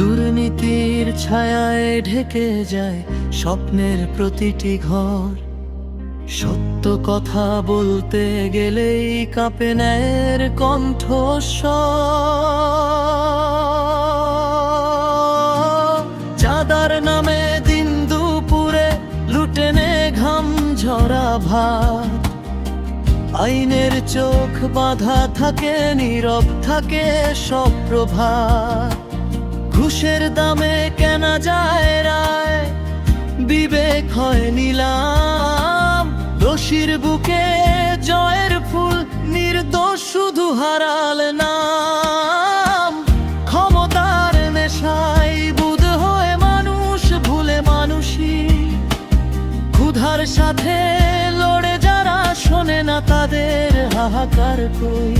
দুর্নীতির ছায়ায় ঢেকে যায় স্বপ্নের প্রতিটি ঘর। সত্য কথা বলতে গেলেই কাঁপে ন্যায়ের কণ্ঠস্বর। চাঁদার নামে দিন দুপুরে লুটে নে ঘাম ঝরা ভাত। আইনের চোখ বাঁধা থাকে, নীরব থাকে সব প্রভাত। ঘুষের দামে কেনা যায় রায়, বিবেক হয় নিলাম। দোষীর বুকে জয়ের ফুল, নির্দোষ শুধু হারাল নাম। ক্ষমতার নেশায় বুধ হয়ে মানুষ ভুলে মানুষই। ক্ষুধার সাথে লড়ে যারা শোনে না তাদের হাহাকার কই।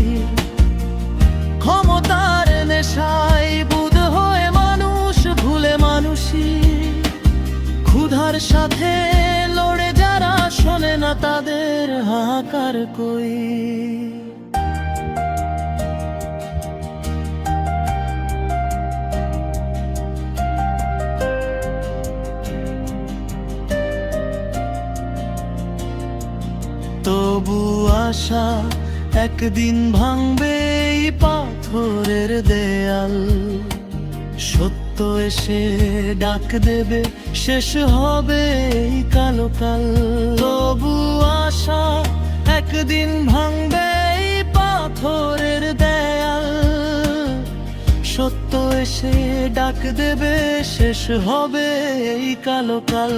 ক্ষমতার নেশায় বুধ হয়ে মানুষ ভুলে মানুষই। ক্ষুধার সাথে লড়ে যারা শোনে না তাদের হাহাকার কই। তবু আশা একদিন ভাঙবে এই পাথরের দেয়াল। সত্য এসে ডাক দেবে, শেষ হবে এই কালো কাল। তবু আশা একদিন ভাঙবে এই পাথরের দেয়াল। সত্য এসে ডাক দেবে, শেষ হবে এই কালো কাল।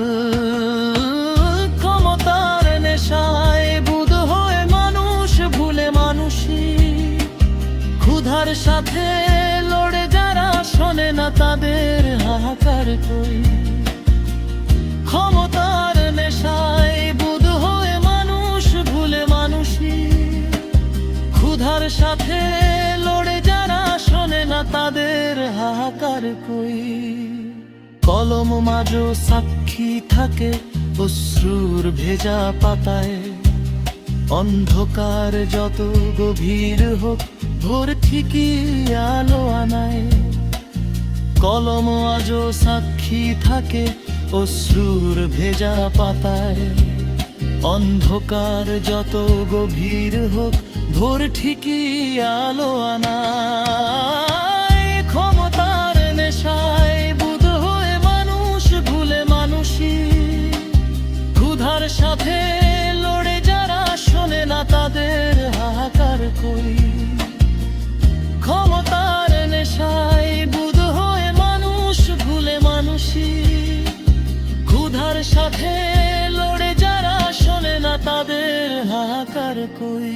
ক্ষমতার নেশায় বুধ হয়ে মানুষ ভুলে মানুষই। ক্ষুধার সাথে লড়ে যারা শোনে না তাদের হাহাকার কই। ক্ষমতার নেশায় বুধ হয়ে মানুষ ভুলে মানুষই। ক্ষুধার সাথে লড়ে যারা শোনে না তাদের হাহাকার কই। কলম মাঝো সাক্ষী থাকে অশ্রুর ভেজা পাতায়। অন্ধকার যত গভীর হোক ভোর ঠিকই আলো আনায়। কলম আজও সাক্ষী থাকে অশ্রুর ভেজা পাতায়। অন্ধকার যত গভীর হোক ভোর ঠিকই আলো আনায়। ক্ষমতার নেশায় বুধ হয়ে মানুষ ভুলে মানুষই। ক্ষুধার সাথে লড়ে যারা শোনে না তাদের হাহাকার কই। ক্ষমতার নেশায় বুধ হয়ে মানুষ ভুলে মানুষই। ক্ষুধার সাথে লড়ে যারা শোনে না তাদের হাহাকার কই।